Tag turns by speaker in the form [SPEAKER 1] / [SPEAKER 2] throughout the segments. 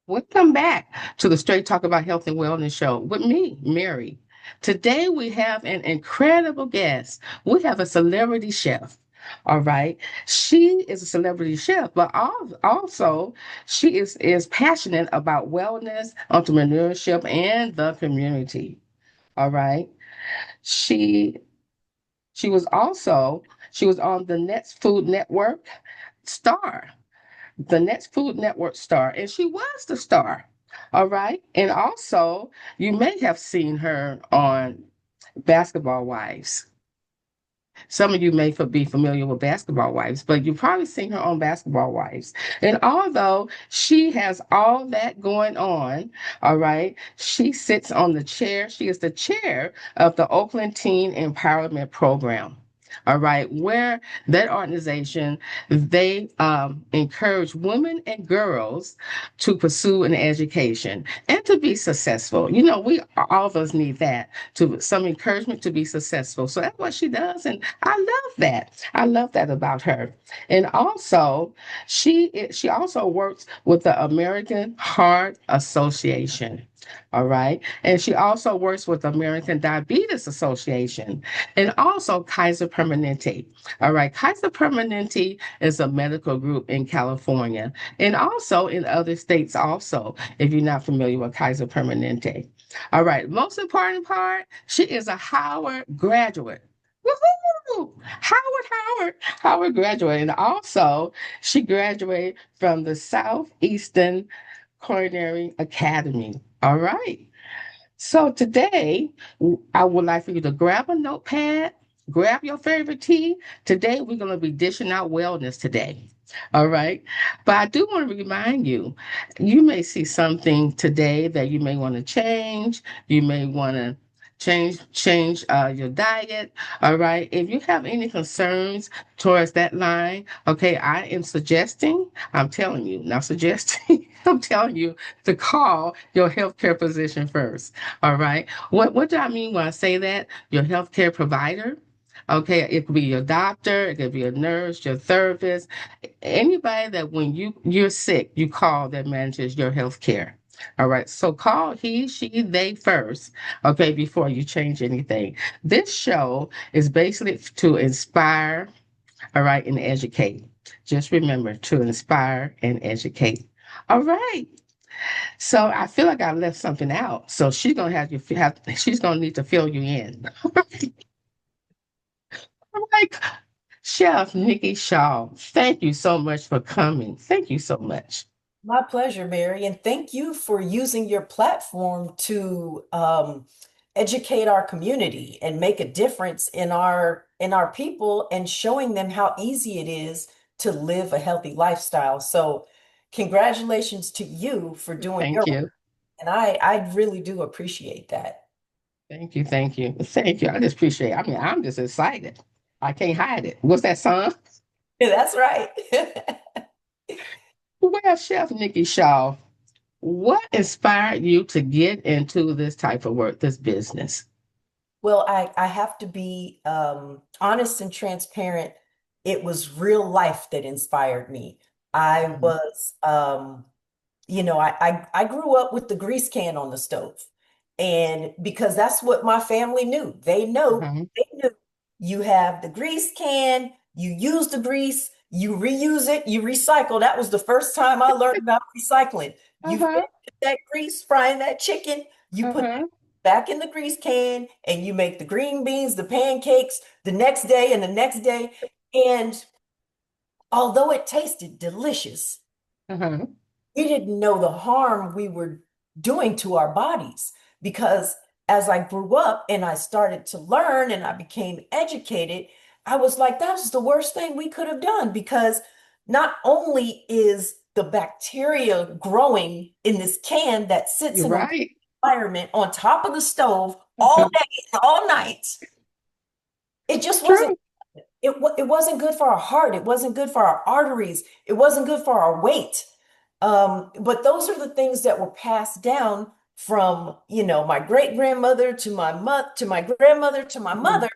[SPEAKER 1] Welcome back to the Straight Talk About Health and Wellness show with me, Mary. Today we have an incredible guest. We have a celebrity chef. All right. She is a celebrity chef, but also she is passionate about wellness, entrepreneurship, and the community. All right. She she was also she was on the Next Food Network star the next Food Network star, and she was the star. All right. And also, you may have seen her on Basketball Wives. Some of you may be familiar with Basketball Wives, but you've probably seen her on Basketball Wives. And although she has all that going on, all right, she sits on the chair. She is the chair of the Oakland Teen Empowerment Program. All right, where that organization they encourage women and girls to pursue an education and to be successful. You know, we all of us need that to some encouragement to be successful. So that's what she does, and I love that. I love that about her. And also, she also works with the American Heart Association. All right. And she also works with the American Diabetes Association and also Kaiser Permanente. All right. Kaiser Permanente is a medical group in California and also in other states also, if you're not familiar with Kaiser Permanente. All right. Most important part, she is a Howard graduate. Woohoo! Howard graduate. And also, she graduated from the Southeastern Culinary Academy. All right. So today, I would like for you to grab a notepad, grab your favorite tea. Today, we're going to be dishing out wellness today. All right. But I do want to remind you, you may see something today that you may want to change. You may want to change your diet. All right. If you have any concerns towards that line, okay, I'm telling you, not suggesting, I'm telling you to call your healthcare physician first. All right. What do I mean when I say that? Your healthcare provider. Okay, it could be your doctor, it could be a nurse, your therapist, anybody that when you're sick, you call that manages your health care. All right. So call he, she, they first, okay, before you change anything. This show is basically to inspire, all right, and educate. Just remember to inspire and educate. All right. So I feel like I left something out. So she's gonna she's gonna need to fill you in. All right. Chef Nikki Shaw, thank you so much for coming. Thank you so much.
[SPEAKER 2] My pleasure, Mary, and thank you for using your platform to educate our community and make a difference in our people and showing them how easy it is to live a healthy lifestyle. So, congratulations to you for doing
[SPEAKER 1] Thank
[SPEAKER 2] your work,
[SPEAKER 1] you.
[SPEAKER 2] and I really do appreciate that.
[SPEAKER 1] Thank you. Thank you. Thank you. I just appreciate it. I mean, I'm just excited. I can't hide it. What's that song?
[SPEAKER 2] That's right.
[SPEAKER 1] Well, Chef Nikki Shaw, what inspired you to get into this type of work, this business?
[SPEAKER 2] Well, I have to be honest and transparent. It was real life that inspired me. I
[SPEAKER 1] Mhm.
[SPEAKER 2] was, I grew up with the grease can on the stove. And because that's what my family knew.
[SPEAKER 1] Uh-huh.
[SPEAKER 2] They knew you have the grease can, you use the grease, you reuse it, you recycle. That was the first time I learned about recycling. You
[SPEAKER 1] Uh-huh.
[SPEAKER 2] finish that grease frying that chicken, you put
[SPEAKER 1] Uh-huh.
[SPEAKER 2] back in the grease can and you make the green beans, the pancakes the next day and the next day. And although it tasted delicious,
[SPEAKER 1] Uh-huh.
[SPEAKER 2] we didn't know the harm we were doing to our bodies because as I grew up and I started to learn and I became educated, I was like, that was the worst thing we could have done because not only is the bacteria growing in this can that sits
[SPEAKER 1] You're
[SPEAKER 2] in an
[SPEAKER 1] right.
[SPEAKER 2] environment on top of the stove all
[SPEAKER 1] Uh-huh.
[SPEAKER 2] day and all night, it just wasn't
[SPEAKER 1] True.
[SPEAKER 2] it wasn't good for our heart. It wasn't good for our arteries. It wasn't good for our weight. But those are the things that were passed down from, my great grandmother to my mother, to my grandmother, to my
[SPEAKER 1] Mhm.
[SPEAKER 2] mother.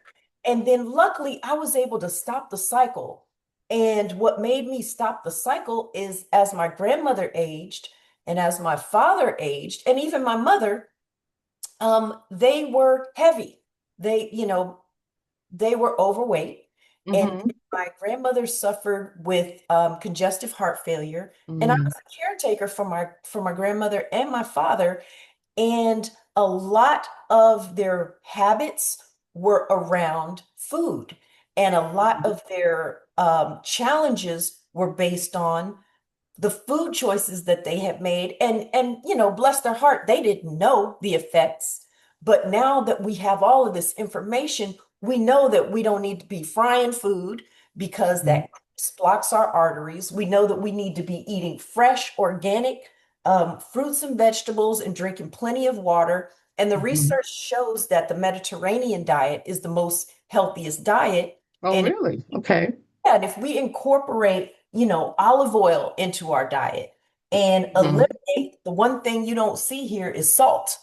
[SPEAKER 2] And then luckily I was able to stop the cycle. And what made me stop the cycle is as my grandmother aged And as my father aged, and even my mother, they were heavy. They, they were overweight. And
[SPEAKER 1] Mm-hmm.
[SPEAKER 2] my grandmother suffered with congestive heart failure. And I
[SPEAKER 1] Mm-hmm.
[SPEAKER 2] was a caretaker for my grandmother and my father. And a lot of their habits were around food. And a lot of their challenges were based on the food choices that they had made. And bless their heart, they didn't know the effects. But now that we have all of this information, we know that we don't need to be frying food because
[SPEAKER 1] Mm-hmm.
[SPEAKER 2] that blocks our arteries. We know that we need to be eating fresh, organic fruits and vegetables and drinking plenty of water. And the
[SPEAKER 1] Mm-hmm.
[SPEAKER 2] research shows that the Mediterranean diet is the most healthiest diet.
[SPEAKER 1] Oh,
[SPEAKER 2] And
[SPEAKER 1] really? Okay.
[SPEAKER 2] yeah, and if we incorporate, olive oil into our diet and
[SPEAKER 1] Mm-hmm.
[SPEAKER 2] eliminate the one thing you don't see here is salt.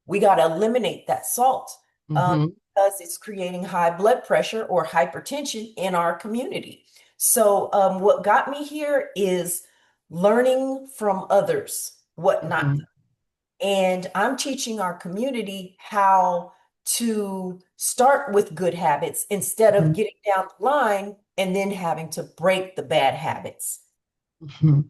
[SPEAKER 2] We got to eliminate that salt um,
[SPEAKER 1] Mm-hmm.
[SPEAKER 2] because it's creating high blood pressure or hypertension in our community. So, what got me here is learning from others what not.
[SPEAKER 1] Mm-hmm.
[SPEAKER 2] And I'm teaching our community how to start with good habits instead of getting down the line and then having to break the bad habits.
[SPEAKER 1] Mm-hmm.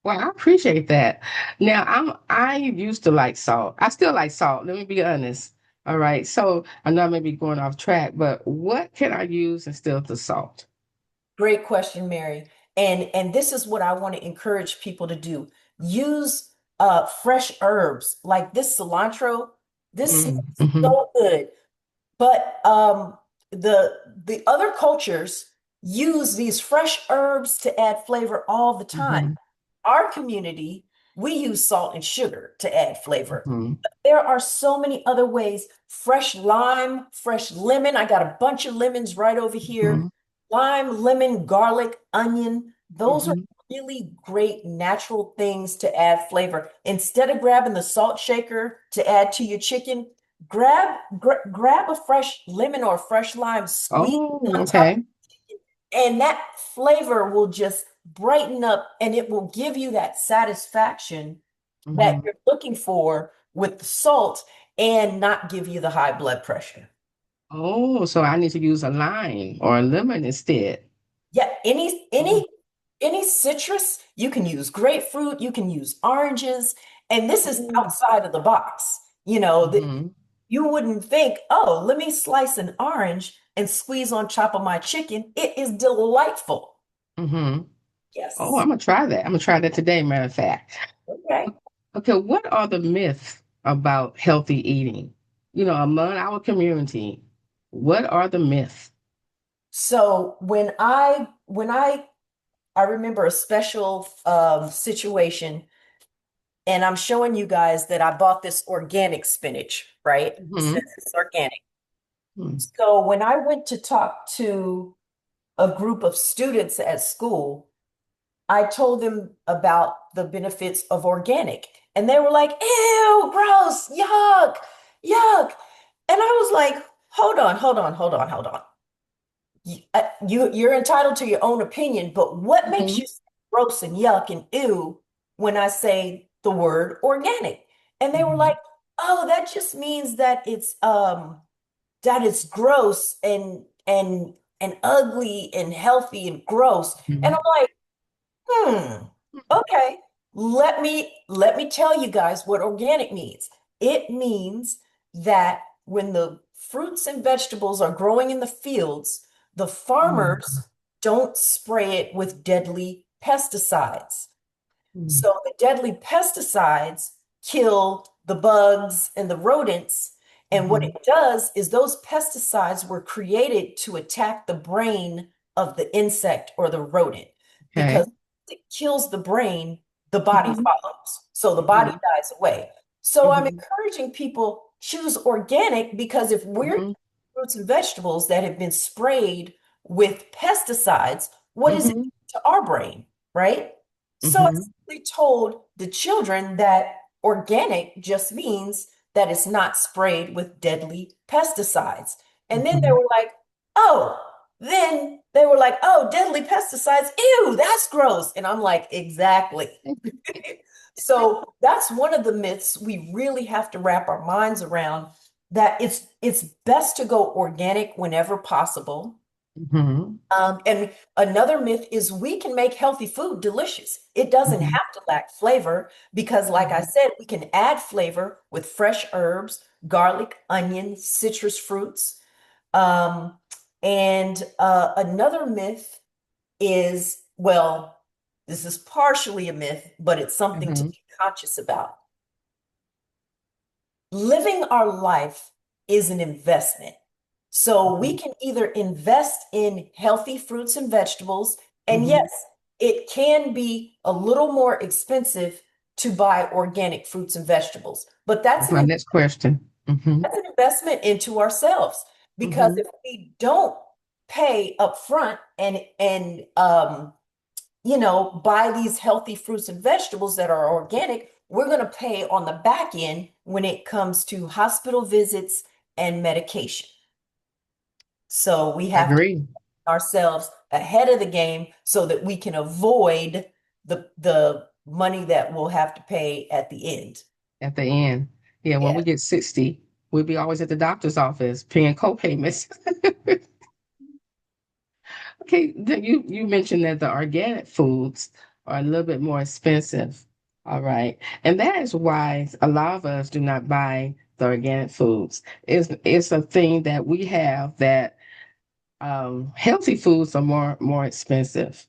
[SPEAKER 1] Well, I appreciate that. Now, I used to like salt. I still like salt. Let me be honest. All right. So I know I may be going off track, but what can I use instead of the salt?
[SPEAKER 2] Great question, Mary. And this is what I want to encourage people to do. Use fresh herbs like this cilantro. This smells
[SPEAKER 1] Mm-hmm.
[SPEAKER 2] so good. But the other cultures use these fresh herbs to add flavor all the time.
[SPEAKER 1] Mm-hmm.
[SPEAKER 2] Our community, we use salt and sugar to add flavor.
[SPEAKER 1] Mm-hmm.
[SPEAKER 2] There are so many other ways. Fresh lime, fresh lemon. I got a bunch of lemons right over here.
[SPEAKER 1] Mm-hmm.
[SPEAKER 2] Lime, lemon, garlic, onion. Those are
[SPEAKER 1] Mm-hmm.
[SPEAKER 2] really great natural things to add flavor. Instead of grabbing the salt shaker to add to your chicken, grab a fresh lemon or fresh lime, squeeze it
[SPEAKER 1] Oh,
[SPEAKER 2] on top,
[SPEAKER 1] okay.
[SPEAKER 2] and that flavor will just brighten up and it will give you that satisfaction that
[SPEAKER 1] Mm-hmm.
[SPEAKER 2] you're looking for with the salt and not give you the high blood pressure.
[SPEAKER 1] Oh, so I need to use a lime or a lemon instead.
[SPEAKER 2] Yeah,
[SPEAKER 1] Oh.
[SPEAKER 2] any citrus, you can use grapefruit, you can use oranges, and this is
[SPEAKER 1] Oh.
[SPEAKER 2] outside of the box. That
[SPEAKER 1] Mm-hmm.
[SPEAKER 2] you wouldn't think, oh, let me slice an orange and squeeze on top of my chicken. It is delightful.
[SPEAKER 1] Mm-hmm. Oh,
[SPEAKER 2] Yes.
[SPEAKER 1] I'm gonna try that. I'm gonna try that today, matter of fact.
[SPEAKER 2] Okay.
[SPEAKER 1] Okay, what are the myths about healthy eating? Among our community, what are the myths?
[SPEAKER 2] So when I remember a special situation, and I'm showing you guys that I bought this organic spinach, right? It says
[SPEAKER 1] Mm-hmm.
[SPEAKER 2] it's organic. So when I went to talk to a group of students at school, I told them about the benefits of organic. And they were like, ew, gross, yuck, yuck. And I was like, hold on, hold on, hold on, hold on. You're entitled to your own opinion, but what makes
[SPEAKER 1] Mm-hmm.
[SPEAKER 2] you say gross and yuck and ew when I say the word organic? And they were
[SPEAKER 1] Mm-hmm.
[SPEAKER 2] like, oh, that just means that it's gross and ugly and healthy and gross. And I'm like, hmm, okay. Let me tell you guys what organic means. It means that when the fruits and vegetables are growing in the fields, the
[SPEAKER 1] Mm-hmm.
[SPEAKER 2] farmers don't spray it with deadly pesticides. So the deadly pesticides kill the bugs and the rodents. And what
[SPEAKER 1] Mm-hmm.
[SPEAKER 2] it does is those pesticides were created to attack the brain of the insect or the rodent
[SPEAKER 1] Okay.
[SPEAKER 2] because it kills the brain, the body
[SPEAKER 1] Mm-hmm.
[SPEAKER 2] follows. So the body
[SPEAKER 1] Mm-hmm.
[SPEAKER 2] dies away. So I'm
[SPEAKER 1] Mm-hmm.
[SPEAKER 2] encouraging people choose organic because if we're eating
[SPEAKER 1] Mm-hmm.
[SPEAKER 2] fruits and vegetables that have been sprayed with pesticides, what is it
[SPEAKER 1] Mm-hmm.
[SPEAKER 2] to our brain, right? So I
[SPEAKER 1] Mm-hmm.
[SPEAKER 2] simply told the children that organic just means that it's not sprayed with deadly pesticides. And then they
[SPEAKER 1] Mm-hmm.
[SPEAKER 2] were like, oh, deadly pesticides. Ew, that's gross. And I'm like, exactly. So that's one of the myths we really have to wrap our minds around, that it's best to go organic whenever possible.
[SPEAKER 1] Hmm.
[SPEAKER 2] And another myth is we can make healthy food delicious. It doesn't
[SPEAKER 1] Hmm.
[SPEAKER 2] have to lack flavor because, like I
[SPEAKER 1] Hmm.
[SPEAKER 2] said, we can add flavor with fresh herbs, garlic, onion, citrus fruits. Um, and another myth is, well, this is partially a myth, but it's something to
[SPEAKER 1] Hmm.
[SPEAKER 2] be conscious about. Living our life is an investment. So we
[SPEAKER 1] Hmm.
[SPEAKER 2] can either invest in healthy fruits and vegetables, and yes,
[SPEAKER 1] Hmm.
[SPEAKER 2] it can be a little more expensive to buy organic fruits and vegetables, but
[SPEAKER 1] That's my next question. Hmm.
[SPEAKER 2] that's an investment into ourselves, because
[SPEAKER 1] Hmm.
[SPEAKER 2] if we don't pay up front and buy these healthy fruits and vegetables that are organic, we're going to pay on the back end when it comes to hospital visits and medication. So we
[SPEAKER 1] I
[SPEAKER 2] have to
[SPEAKER 1] agree.
[SPEAKER 2] put ourselves ahead of the game so that we can avoid the money that we'll have to pay at the end.
[SPEAKER 1] At the end. Yeah, when
[SPEAKER 2] Yeah.
[SPEAKER 1] we get 60, we'll be always at the doctor's office paying co-payments. Okay, you mentioned that the organic foods are a little bit more expensive. All right. And that is why a lot of us do not buy the organic foods. It's a thing that we have that healthy foods are more expensive.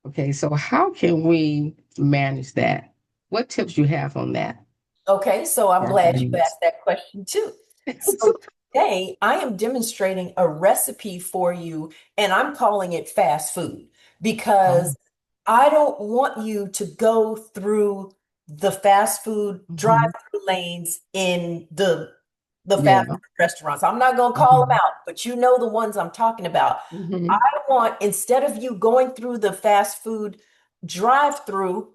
[SPEAKER 1] Okay, so how can we manage that? What tips you have on that
[SPEAKER 2] Okay, so I'm
[SPEAKER 1] for our
[SPEAKER 2] glad you
[SPEAKER 1] families?
[SPEAKER 2] asked that question too. So today I am demonstrating a recipe for you, and I'm calling it fast food because
[SPEAKER 1] Um,
[SPEAKER 2] I don't want you to go through the fast food
[SPEAKER 1] mhm.
[SPEAKER 2] drive-through lanes in the fast
[SPEAKER 1] Yeah.
[SPEAKER 2] food restaurants. I'm not going to call them
[SPEAKER 1] Hmm.
[SPEAKER 2] out, but you know the ones I'm talking about. I
[SPEAKER 1] Hmm.
[SPEAKER 2] want, instead of you going through the fast food drive-through,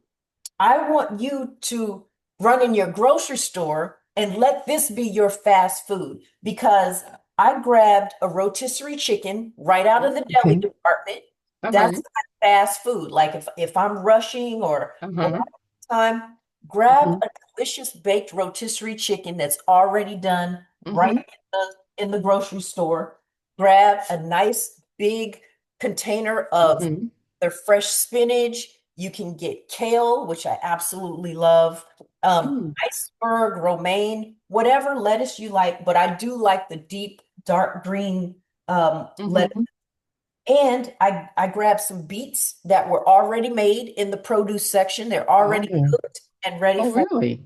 [SPEAKER 2] I want you to run in your grocery store and let this be your fast food, because I grabbed a rotisserie chicken right out of
[SPEAKER 1] Oh,
[SPEAKER 2] the deli
[SPEAKER 1] okay.
[SPEAKER 2] department.
[SPEAKER 1] All
[SPEAKER 2] That's
[SPEAKER 1] right.
[SPEAKER 2] my fast food. Like if I'm rushing or
[SPEAKER 1] Uh-huh.
[SPEAKER 2] time, grab
[SPEAKER 1] Hmm.
[SPEAKER 2] a delicious baked rotisserie chicken that's already done right
[SPEAKER 1] Hmm.
[SPEAKER 2] in the grocery store. Grab a nice big container of
[SPEAKER 1] Hmm.
[SPEAKER 2] their fresh spinach. You can get kale, which I absolutely love.
[SPEAKER 1] Mm.
[SPEAKER 2] Iceberg, romaine, whatever lettuce you like, but I do like the deep dark green lettuce.
[SPEAKER 1] Hmm.
[SPEAKER 2] And I grabbed some beets that were already made in the produce section. They're already
[SPEAKER 1] Oh,
[SPEAKER 2] cooked and ready
[SPEAKER 1] oh,
[SPEAKER 2] for.
[SPEAKER 1] really?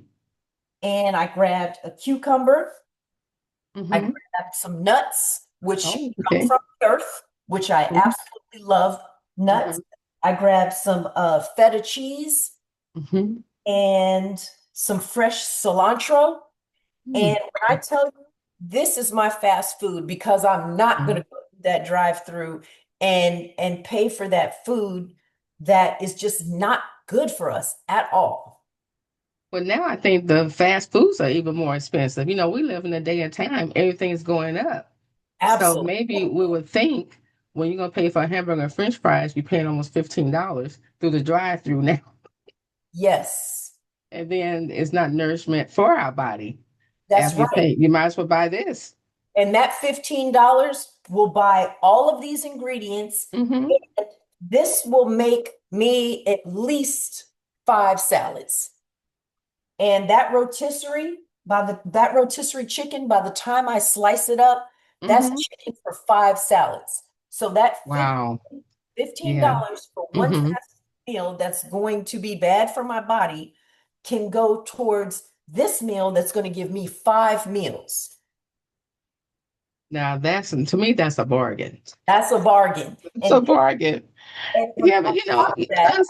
[SPEAKER 2] And I grabbed a cucumber. I
[SPEAKER 1] Hmm.
[SPEAKER 2] grabbed some nuts, which
[SPEAKER 1] Oh,
[SPEAKER 2] come
[SPEAKER 1] okay.
[SPEAKER 2] from the earth, which I absolutely love. Nuts.
[SPEAKER 1] Hmm.
[SPEAKER 2] I grabbed some feta cheese
[SPEAKER 1] Hmm.
[SPEAKER 2] and some fresh cilantro. And
[SPEAKER 1] Hmm.
[SPEAKER 2] when I tell you, this is my fast food, because I'm not going
[SPEAKER 1] Hmm.
[SPEAKER 2] to go through that drive-through and pay for that food that is just not good for us at all.
[SPEAKER 1] Well, now I think the fast foods are even more expensive. We live in a day and time, everything's going up. So
[SPEAKER 2] Absolutely.
[SPEAKER 1] maybe we would think when you're gonna pay for a hamburger and French fries, you're paying almost $15 through the drive-through now.
[SPEAKER 2] Yes,
[SPEAKER 1] And then it's not nourishment for our body.
[SPEAKER 2] that's
[SPEAKER 1] After you
[SPEAKER 2] right.
[SPEAKER 1] pay, you might as well buy this.
[SPEAKER 2] And that $15 will buy all of these ingredients.
[SPEAKER 1] Mm-hmm.
[SPEAKER 2] And this will make me at least 5 salads. And that rotisserie chicken, by the time I slice it up, that's
[SPEAKER 1] Mm-hmm.
[SPEAKER 2] chicken for 5 salads. So that
[SPEAKER 1] Wow.
[SPEAKER 2] $15
[SPEAKER 1] Yeah.
[SPEAKER 2] for one
[SPEAKER 1] Mm-hmm.
[SPEAKER 2] fast meal that's going to be bad for my body can go towards this meal that's going to give me 5 meals.
[SPEAKER 1] Now that's to me, that's a bargain.
[SPEAKER 2] That's a bargain.
[SPEAKER 1] It's a
[SPEAKER 2] And,
[SPEAKER 1] bargain.
[SPEAKER 2] and
[SPEAKER 1] Yeah, but
[SPEAKER 2] on top of that,
[SPEAKER 1] us,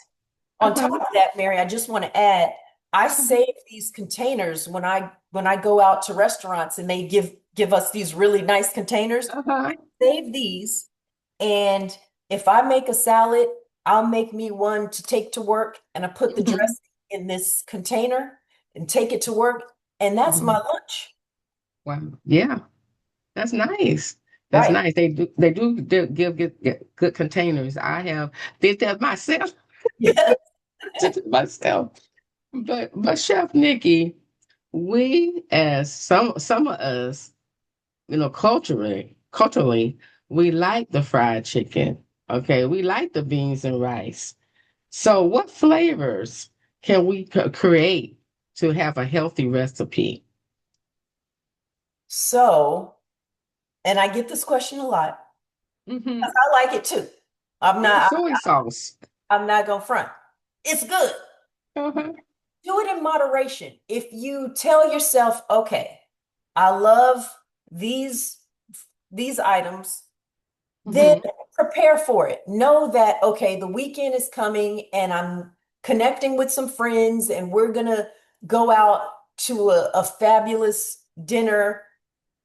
[SPEAKER 2] on top
[SPEAKER 1] uh-huh,
[SPEAKER 2] of that, Mary, I just want to add, I
[SPEAKER 1] uh-huh,
[SPEAKER 2] save these containers when I go out to restaurants and they give us these really nice containers.
[SPEAKER 1] uh-huh.
[SPEAKER 2] Save these, and if I make a salad, I'll make me one to take to work, and I put the
[SPEAKER 1] Mm-hmm.
[SPEAKER 2] dressing in this container and take it to work, and that's my
[SPEAKER 1] Mm-hmm.
[SPEAKER 2] lunch.
[SPEAKER 1] Wow. Yeah. That's nice. That's
[SPEAKER 2] Right.
[SPEAKER 1] nice. They do give good containers. I have did that myself.
[SPEAKER 2] Yeah.
[SPEAKER 1] Did it myself. But Chef Nikki, we as some of us, culturally, we like the fried chicken. Okay, we like the beans and rice. So, what flavors can we create to have a healthy recipe?
[SPEAKER 2] So, and I get this question a lot.
[SPEAKER 1] Mm-hmm.
[SPEAKER 2] 'Cause I like it too. I'm
[SPEAKER 1] Yeah,
[SPEAKER 2] not,
[SPEAKER 1] soy sauce.
[SPEAKER 2] I'm not gonna front. It's good.
[SPEAKER 1] Uh-huh.
[SPEAKER 2] Do it in moderation. If you tell yourself, okay, I love these these items, then
[SPEAKER 1] Mm-hmm.
[SPEAKER 2] prepare for it. Know that, okay, the weekend is coming and I'm connecting with some friends and we're gonna go out to a fabulous dinner.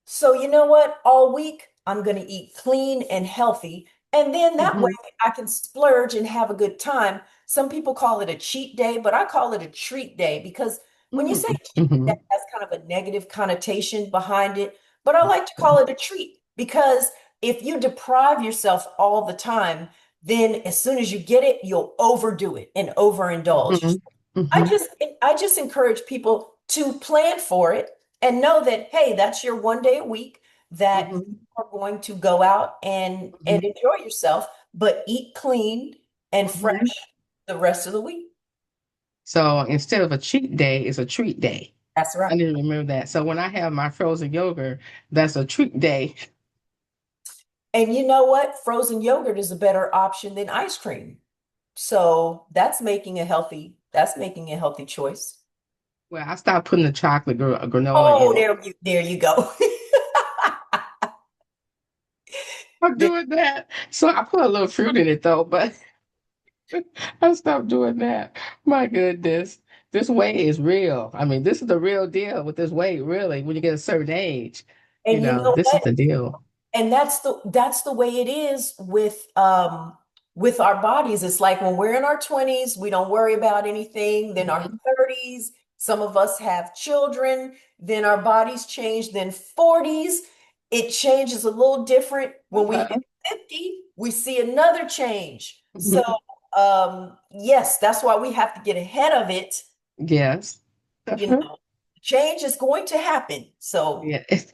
[SPEAKER 2] So you know what? All week I'm going to eat clean and healthy. And then that way
[SPEAKER 1] Mm-hmm.
[SPEAKER 2] I can splurge and have a good time. Some people call it a cheat day, but I call it a treat day because when you say cheat,
[SPEAKER 1] Mm-hmm.
[SPEAKER 2] that has kind of a negative connotation behind it. But I like to call it a treat because if you deprive yourself all the time, then as soon as you get it, you'll overdo it and overindulge.
[SPEAKER 1] Mm-hmm.
[SPEAKER 2] I
[SPEAKER 1] Mm-hmm.
[SPEAKER 2] just I just encourage people to plan for it and know that hey, that's your 1 day a week that
[SPEAKER 1] Mm-hmm.
[SPEAKER 2] you are going to go out and enjoy yourself, but eat clean and
[SPEAKER 1] Mm-hmm.
[SPEAKER 2] fresh the rest of the week.
[SPEAKER 1] So instead of a cheat day, it's a treat day.
[SPEAKER 2] That's
[SPEAKER 1] I
[SPEAKER 2] right.
[SPEAKER 1] need to remember that. So when I have my frozen yogurt, that's a treat day.
[SPEAKER 2] And you know what? Frozen yogurt is a better option than ice cream. So that's making a healthy choice.
[SPEAKER 1] Well, I stopped putting the chocolate granola
[SPEAKER 2] Oh,
[SPEAKER 1] in it.
[SPEAKER 2] there you go.
[SPEAKER 1] I'm doing that. So I put a little fruit in it though, but I stopped doing that. My goodness. This weight is real. I mean, this is the real deal with this weight, really. When you get a certain age,
[SPEAKER 2] And you know
[SPEAKER 1] this is
[SPEAKER 2] what?
[SPEAKER 1] the deal.
[SPEAKER 2] And that's the way it is with our bodies. It's like when we're in our 20s, we don't worry about anything. Then our
[SPEAKER 1] Mhm.
[SPEAKER 2] 30s, some of us have children, then our bodies change. Then 40s, it changes a little different. When we hit
[SPEAKER 1] Uh-huh.
[SPEAKER 2] 50, we see another change. So
[SPEAKER 1] Mhm.
[SPEAKER 2] yes, that's why we have to get ahead of it.
[SPEAKER 1] Yes.
[SPEAKER 2] You
[SPEAKER 1] Uh-huh.
[SPEAKER 2] know, change is going to happen. So
[SPEAKER 1] Yeah. It's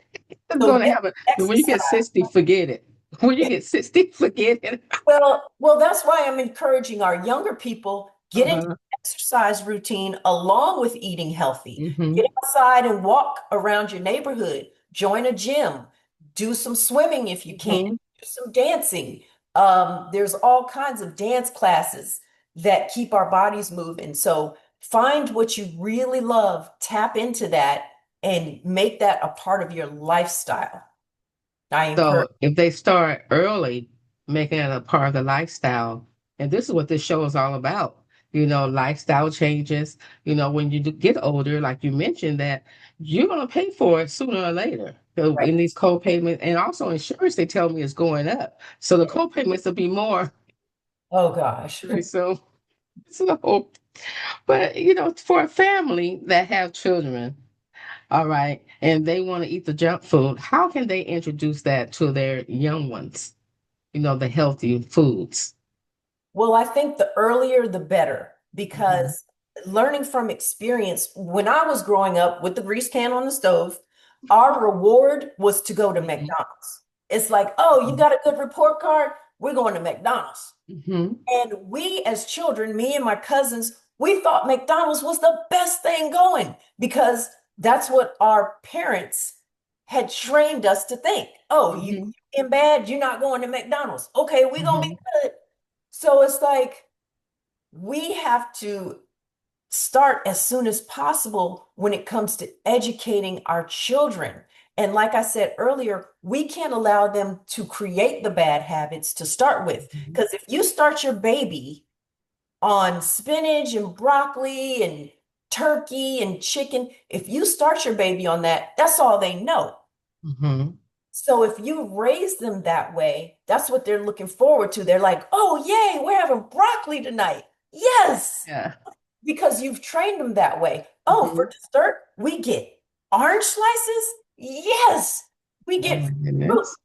[SPEAKER 2] so
[SPEAKER 1] going to
[SPEAKER 2] yes,
[SPEAKER 1] happen. When you get
[SPEAKER 2] exercise.
[SPEAKER 1] 60, forget it. When you get 60, forget it.
[SPEAKER 2] Well, that's why I'm encouraging our younger people get into
[SPEAKER 1] Uh-huh.
[SPEAKER 2] exercise routine along with eating healthy. Get
[SPEAKER 1] Hmm.
[SPEAKER 2] outside and walk around your neighborhood. Join a gym. Do some swimming if you can.
[SPEAKER 1] Hmm.
[SPEAKER 2] Do some dancing. There's all kinds of dance classes that keep our bodies moving. So find what you really love, tap into that, and make that a part of your lifestyle. I encourage.
[SPEAKER 1] So if they start early, making it a part of the lifestyle, and this is what this show is all about, lifestyle changes, when you get older, like you mentioned, that you're going to pay for it sooner or later. So
[SPEAKER 2] Right.
[SPEAKER 1] in these co-payments and also insurance, they tell me is going up. So the co-payments will be more
[SPEAKER 2] Oh gosh.
[SPEAKER 1] very soon. So, but for a family that have children, all right, and they want to eat the junk food, how can they introduce that to their young ones? The healthy foods.
[SPEAKER 2] Well, I think the earlier the better
[SPEAKER 1] Hmm.
[SPEAKER 2] because learning from experience, when I was growing up with the grease can on the stove, our reward was to go to
[SPEAKER 1] Hmm.
[SPEAKER 2] McDonald's. It's like, oh, you got a good report card? We're going to McDonald's.
[SPEAKER 1] Hmm.
[SPEAKER 2] And we, as children, me and my cousins, we thought McDonald's was the best thing going because that's what our parents had trained us to think. Oh, you
[SPEAKER 1] Hmm.
[SPEAKER 2] in bad, you're not going to McDonald's. Okay, we're gonna be
[SPEAKER 1] Hmm.
[SPEAKER 2] good. So it's like we have to start as soon as possible when it comes to educating our children. And like I said earlier, we can't allow them to create the bad habits to start with.
[SPEAKER 1] Hmm.
[SPEAKER 2] Because if you start your baby on spinach and broccoli and turkey and chicken, if you start your baby on that, that's all they know.
[SPEAKER 1] Hmm.
[SPEAKER 2] So if you raise them that way, that's what they're looking forward to. They're like, oh, yay, we're having broccoli tonight. Yes,
[SPEAKER 1] Yeah.
[SPEAKER 2] because you've trained them that way. Oh,
[SPEAKER 1] Hmm.
[SPEAKER 2] for dessert, we get orange slices. Yes, we
[SPEAKER 1] Oh
[SPEAKER 2] get
[SPEAKER 1] my
[SPEAKER 2] fruit
[SPEAKER 1] goodness.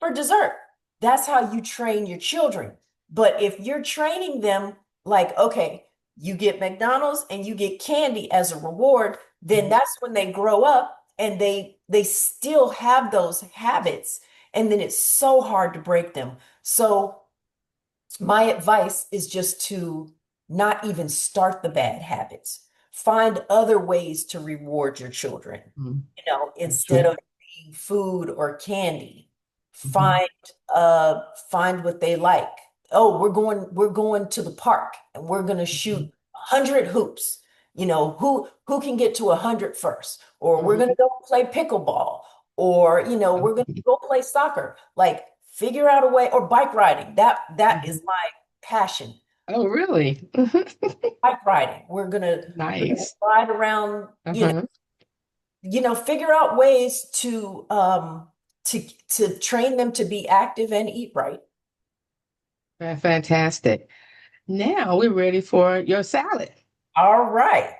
[SPEAKER 2] for dessert. That's how you train your children. But if you're training them like, okay, you get McDonald's and you get candy as a reward, then that's when they grow up and they still have those habits, and then it's so hard to break them. So my advice is just to not even start the bad habits. Find other ways to reward your children,
[SPEAKER 1] Mm-hmm. That's
[SPEAKER 2] instead
[SPEAKER 1] true.
[SPEAKER 2] of food or candy.
[SPEAKER 1] Mm-hmm.
[SPEAKER 2] Find what they like. Oh, we're going to the park and we're gonna shoot 100 hoops. Who can get to 100 first? Or we're gonna
[SPEAKER 1] Mm-hmm.
[SPEAKER 2] go play pickleball, or we're gonna
[SPEAKER 1] Okay.
[SPEAKER 2] go play soccer. Like, figure out a way, or bike riding. That is
[SPEAKER 1] Mhm.
[SPEAKER 2] my passion.
[SPEAKER 1] Oh, really?
[SPEAKER 2] Bike riding. We're gonna
[SPEAKER 1] Nice.
[SPEAKER 2] ride around,
[SPEAKER 1] Uh-huh.
[SPEAKER 2] figure out ways to train them to be active and eat right.
[SPEAKER 1] Fantastic. Now we're ready for your salad.
[SPEAKER 2] All right.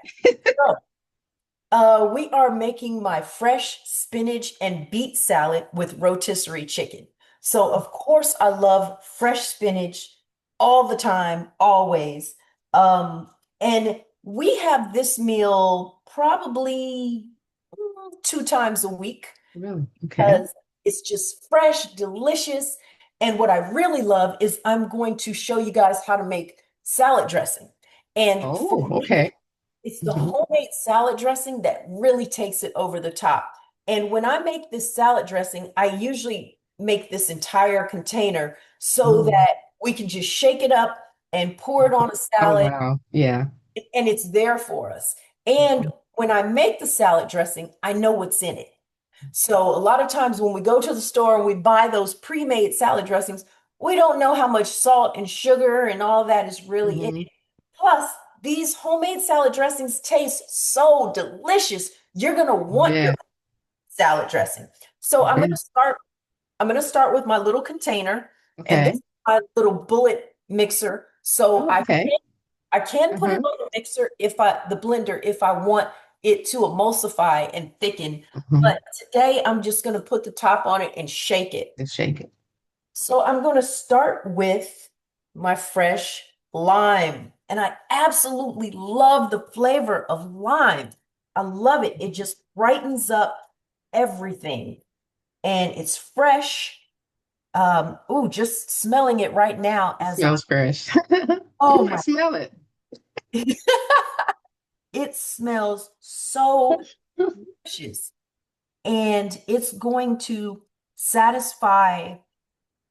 [SPEAKER 2] So, we are making my fresh spinach and beet salad with rotisserie chicken. So, of course, I love fresh spinach all the time, always. Um, and we have this meal probably 2 times a week,
[SPEAKER 1] Really? Okay.
[SPEAKER 2] because it's just fresh, delicious. And what I really love is I'm going to show you guys how to make salad dressing. And for
[SPEAKER 1] Oh,
[SPEAKER 2] me,
[SPEAKER 1] okay.
[SPEAKER 2] it's the
[SPEAKER 1] Hmm.
[SPEAKER 2] homemade salad dressing that really takes it over the top. And when I make this salad dressing, I usually make this entire container so
[SPEAKER 1] Oh,
[SPEAKER 2] that we can just shake it up and pour it on a
[SPEAKER 1] oh,
[SPEAKER 2] salad,
[SPEAKER 1] wow. Yeah.
[SPEAKER 2] and it's there for us. And when I make the salad dressing, I know what's in it. So a lot of times when we go to the store and we buy those pre-made salad dressings, we don't know how much salt and sugar and all that is really in
[SPEAKER 1] Hmm.
[SPEAKER 2] it. Plus, these homemade salad dressings taste so delicious. You're going to want your
[SPEAKER 1] Yeah.
[SPEAKER 2] salad dressing. So I'm going
[SPEAKER 1] Yeah.
[SPEAKER 2] to start I'm going to start with my little container, and this
[SPEAKER 1] Okay.
[SPEAKER 2] is my little bullet mixer. So
[SPEAKER 1] Oh, okay.
[SPEAKER 2] I can put it
[SPEAKER 1] Uh-huh.
[SPEAKER 2] on the mixer, the blender, if I want it to emulsify and thicken.
[SPEAKER 1] Hmm.
[SPEAKER 2] But today I'm just going to put the top on it and shake it.
[SPEAKER 1] Just shake it.
[SPEAKER 2] So I'm going to start with my fresh lime. And I absolutely love the flavor of lime. I love it. It just brightens up everything. And it's fresh. Just smelling it right now
[SPEAKER 1] It
[SPEAKER 2] as I,
[SPEAKER 1] smells fresh.
[SPEAKER 2] oh
[SPEAKER 1] Oh, I
[SPEAKER 2] my,
[SPEAKER 1] smell it.
[SPEAKER 2] it smells so delicious. And it's going to satisfy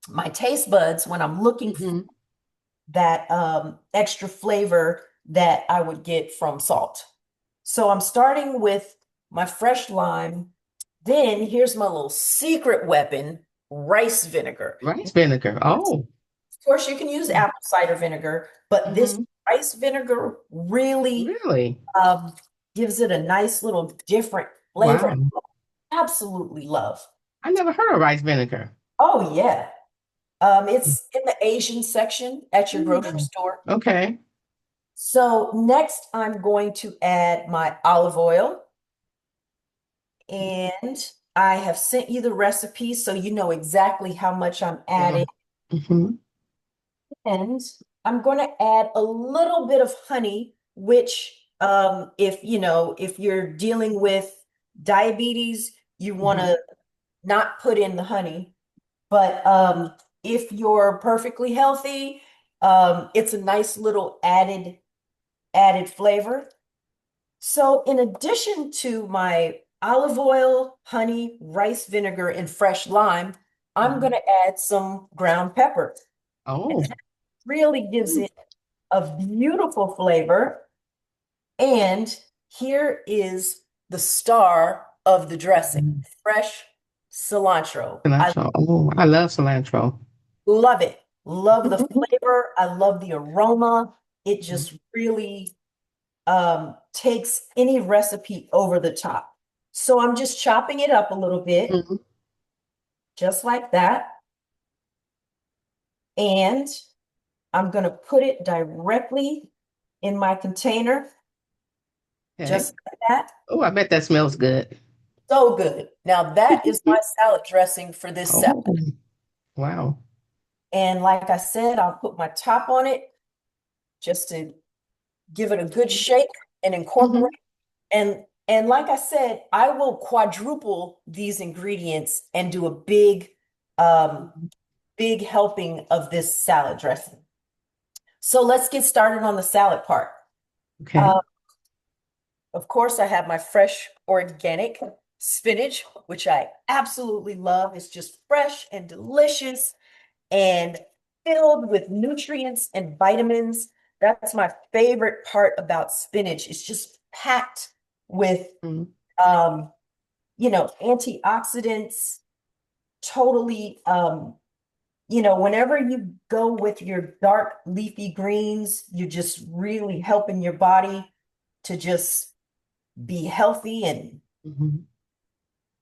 [SPEAKER 2] my taste buds when I'm looking for
[SPEAKER 1] Hmm.
[SPEAKER 2] that extra flavor that I would get from salt. So I'm starting with my fresh lime. Then here's my little secret weapon, rice vinegar.
[SPEAKER 1] Rice vinegar. Oh.
[SPEAKER 2] Of course, you can use apple cider vinegar, but this
[SPEAKER 1] Hmm.
[SPEAKER 2] rice vinegar really
[SPEAKER 1] Really?
[SPEAKER 2] gives it a nice little different flavor.
[SPEAKER 1] Wow.
[SPEAKER 2] Absolutely love.
[SPEAKER 1] I never heard of rice vinegar.
[SPEAKER 2] Oh, yeah. It's in the Asian section at your grocery
[SPEAKER 1] Mm.
[SPEAKER 2] store.
[SPEAKER 1] Okay.
[SPEAKER 2] So next, I'm going to add my olive oil, and I have sent you the recipe so you know exactly how much I'm
[SPEAKER 1] Yeah.
[SPEAKER 2] adding.
[SPEAKER 1] Hmm.
[SPEAKER 2] And I'm going to add a little bit of honey, which, if you're dealing with diabetes, you want
[SPEAKER 1] Hmm.
[SPEAKER 2] to not put in the honey. But if you're perfectly healthy, it's a nice little added flavor. So in addition to my olive oil, honey, rice vinegar, and fresh lime, I'm going
[SPEAKER 1] Hmm.
[SPEAKER 2] to add some ground pepper.
[SPEAKER 1] Oh.
[SPEAKER 2] Really gives
[SPEAKER 1] Mm.
[SPEAKER 2] it a beautiful flavor. And here is the star of the dressing,
[SPEAKER 1] Mm.
[SPEAKER 2] fresh cilantro. I
[SPEAKER 1] Cilantro. Oh, I love cilantro.
[SPEAKER 2] love it. Love the flavor. I love the aroma. It
[SPEAKER 1] Mhm.
[SPEAKER 2] just really takes any recipe over the top. So I'm just chopping it up a little bit,
[SPEAKER 1] Mhm.
[SPEAKER 2] just like that. And I'm going to put it directly in my container,
[SPEAKER 1] Okay.
[SPEAKER 2] just like that.
[SPEAKER 1] Oh, I bet that smells good.
[SPEAKER 2] So good. Now that is my salad dressing for this salad.
[SPEAKER 1] Oh, wow.
[SPEAKER 2] And like I said, I'll put my top on it just to give it a good shake and incorporate.
[SPEAKER 1] Hmm.
[SPEAKER 2] And like I said, I will quadruple these ingredients and do a big helping of this salad dressing. So let's get started on the salad part.
[SPEAKER 1] Okay.
[SPEAKER 2] Uh, of course, I have my fresh organic spinach, which I absolutely love. It's just fresh and delicious and filled with nutrients and vitamins. That's my favorite part about spinach. It's just packed with
[SPEAKER 1] Mm-hmm.
[SPEAKER 2] um, antioxidants, totally whenever you go with your dark leafy greens, you're just really helping your body to just be healthy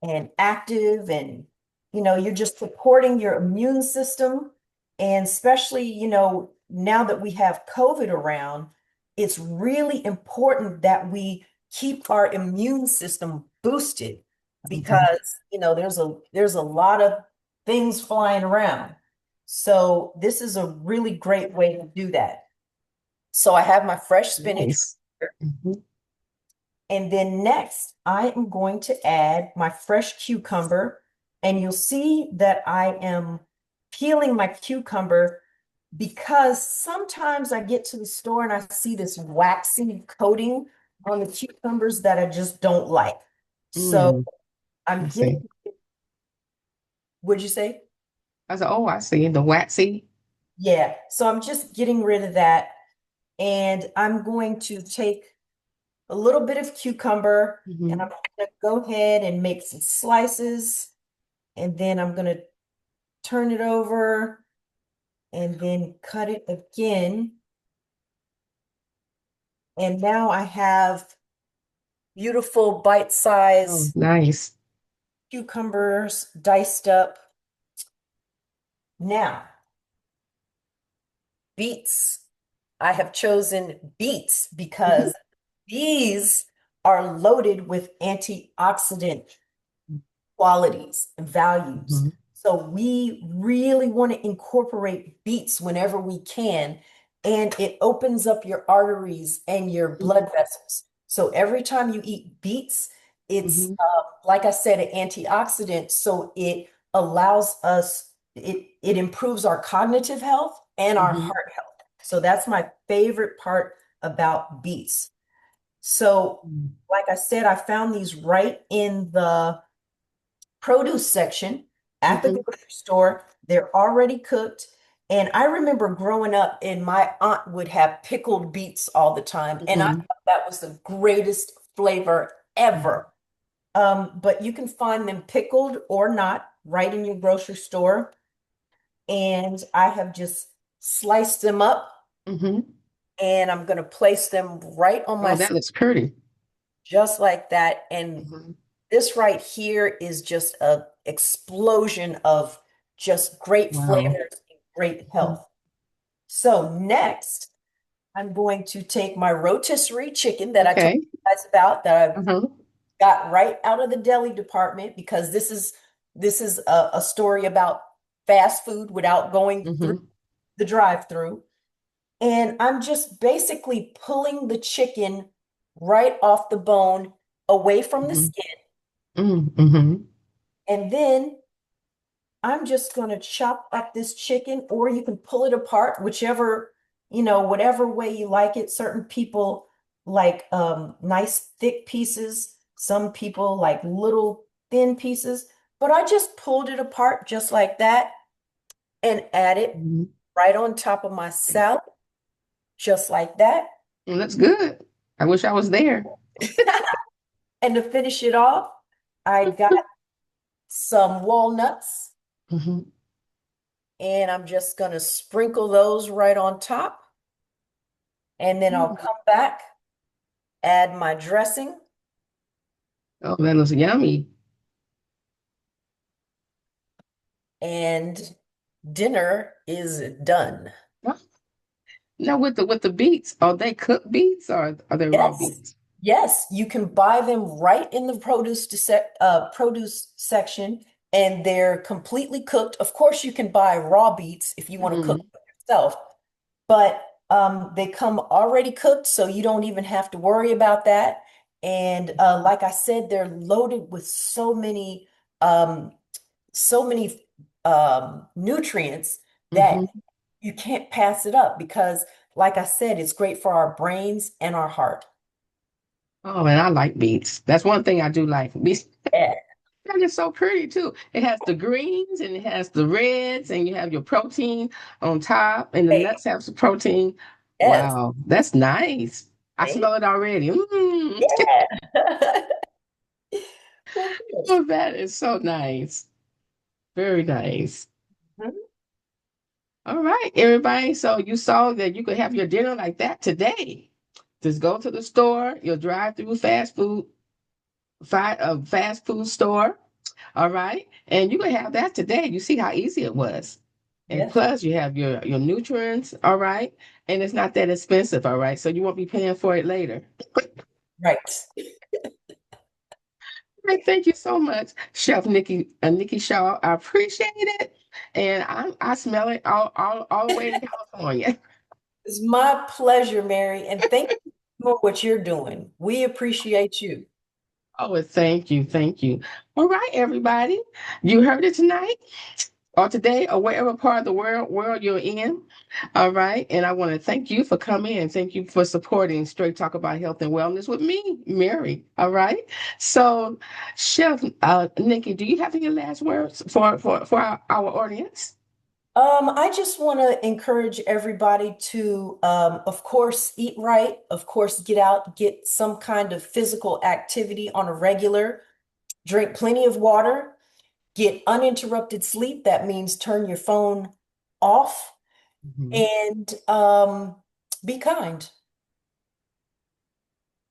[SPEAKER 2] and active, and you're just supporting your immune system. And especially now that we have COVID around, it's really important that we keep our immune system boosted,
[SPEAKER 1] Hmm.
[SPEAKER 2] because there's a lot of things flying around. So this is a really great way to do that. So I have my fresh spinach.
[SPEAKER 1] Nice. Hmm.
[SPEAKER 2] And then next, I am going to add my fresh cucumber. And you'll see that I am peeling my cucumber, because sometimes I get to the store and I see this waxy coating on the cucumbers that I just don't like. So
[SPEAKER 1] Mm, I
[SPEAKER 2] I'm
[SPEAKER 1] see.
[SPEAKER 2] getting, what'd you say?
[SPEAKER 1] I said, oh, I see the waxy.
[SPEAKER 2] Yeah. So I'm just getting rid of that. And I'm going to take a little bit of cucumber, and I'm
[SPEAKER 1] Hmm.
[SPEAKER 2] going to go ahead and make some slices. And then I'm going to turn it over and then cut it again. And now I have beautiful
[SPEAKER 1] Oh,
[SPEAKER 2] bite-size
[SPEAKER 1] nice.
[SPEAKER 2] cucumbers diced up. Now, beets. I have chosen beets because these are loaded with antioxidant qualities and values.
[SPEAKER 1] Hmm.
[SPEAKER 2] So we really want to incorporate beets whenever we can, and it opens up your arteries and your blood vessels. So every time you eat beets, it's
[SPEAKER 1] Hmm.
[SPEAKER 2] like I said, an antioxidant. So it allows us, it improves our cognitive health and our
[SPEAKER 1] Hmm.
[SPEAKER 2] heart health. So that's my favorite part about beets. So, like I said, I found these right in the produce section at the
[SPEAKER 1] Hmm.
[SPEAKER 2] grocery store. They're already cooked. And I remember growing up, and my aunt would have pickled beets all the time. And I
[SPEAKER 1] Hmm.
[SPEAKER 2] thought that was the greatest flavor ever. But you can find them pickled or not right in your grocery store. And I have just sliced them up,
[SPEAKER 1] Hmm.
[SPEAKER 2] and I'm going to place them right on
[SPEAKER 1] Oh,
[SPEAKER 2] my,
[SPEAKER 1] that looks pretty.
[SPEAKER 2] just like that. And
[SPEAKER 1] Hmm.
[SPEAKER 2] this right here is just a explosion of just great
[SPEAKER 1] Wow.
[SPEAKER 2] flavors and great
[SPEAKER 1] Hmm.
[SPEAKER 2] health. So next, I'm going to take my rotisserie chicken that I told
[SPEAKER 1] Okay.
[SPEAKER 2] you guys about, that I
[SPEAKER 1] Uh-huh.
[SPEAKER 2] got right out of the deli department, because this is a story about fast food without going through
[SPEAKER 1] Hmm.
[SPEAKER 2] the drive-through. And I'm just basically pulling the chicken right off the bone, away from the
[SPEAKER 1] Hmm.
[SPEAKER 2] skin.
[SPEAKER 1] Hmm.
[SPEAKER 2] And then I'm just going to chop up this chicken, or you can pull it apart, whichever, whatever way you like it. Certain people like nice thick pieces. Some people like little thin pieces. But I just pulled it apart just like that and add it
[SPEAKER 1] Hmm.
[SPEAKER 2] right on top of my salad, just like that.
[SPEAKER 1] It looks good. I wish I was there.
[SPEAKER 2] And to finish it off, I got some walnuts,
[SPEAKER 1] Hmm.
[SPEAKER 2] and I'm just going to sprinkle those right on top. And then I'll come back, add my dressing,
[SPEAKER 1] Oh, that looks yummy.
[SPEAKER 2] and dinner is done.
[SPEAKER 1] Now with the beets, are they cooked beets or are they raw
[SPEAKER 2] Yes,
[SPEAKER 1] beets?
[SPEAKER 2] yes, you can buy them right in the produce section, and they're completely cooked. Of course, you can buy raw beets if you want to cook
[SPEAKER 1] Hmm.
[SPEAKER 2] them yourself, but They come already cooked, so you don't even have to worry about that. And like I said, they're loaded with um, so many nutrients that
[SPEAKER 1] Hmm.
[SPEAKER 2] you can't pass it up because, like I said, it's great for our brains and our heart.
[SPEAKER 1] Oh, and I like beets. That's one thing I do like. Beets,
[SPEAKER 2] Yeah.
[SPEAKER 1] they're just so pretty too. It has the greens and it has the reds, and you have your protein on top, and the
[SPEAKER 2] Hey,
[SPEAKER 1] nuts have some protein.
[SPEAKER 2] yes.
[SPEAKER 1] Wow, that's nice. I
[SPEAKER 2] Thank
[SPEAKER 1] smell it already. Mm.
[SPEAKER 2] Yeah. Well, good.
[SPEAKER 1] Oh, that is so nice. Very nice.
[SPEAKER 2] Mhm.
[SPEAKER 1] All right, everybody. So you saw that you could have your dinner like that today. Just go to the store, your drive-through fast food store. All right, and you can have that today. You see how easy it was, and
[SPEAKER 2] Yes.
[SPEAKER 1] plus you have your nutrients. All right, and it's not that expensive. All right, so you won't be paying for it later.
[SPEAKER 2] Right.
[SPEAKER 1] All right, thank you so much, Chef Nikki Shaw. I appreciate it, and I smell it all the way to California.
[SPEAKER 2] It's my pleasure, Mary, and thank you for what you're doing. We appreciate you.
[SPEAKER 1] Oh, well, thank you. All right, everybody, you heard it tonight, or today, or wherever part of the world you're in. All right, and I want to thank you for coming and thank you for supporting Straight Talk About Health and Wellness with me, Mary. All right, so Chef Nikki, do you have any last words for our audience?
[SPEAKER 2] I just want to encourage everybody to, of course, eat right, of course, get out, get some kind of physical activity on a regular, drink plenty of water, get uninterrupted sleep. That means turn your phone off
[SPEAKER 1] Mhm.
[SPEAKER 2] and be kind.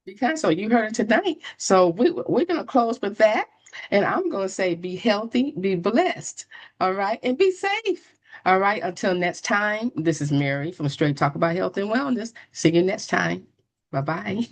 [SPEAKER 1] Because so you heard it tonight. So we're gonna close with that, and I'm gonna say be healthy, be blessed, all right, and be safe. All right. Until next time, this is Mary from Straight Talk About Health and Wellness. See you next time. Bye bye.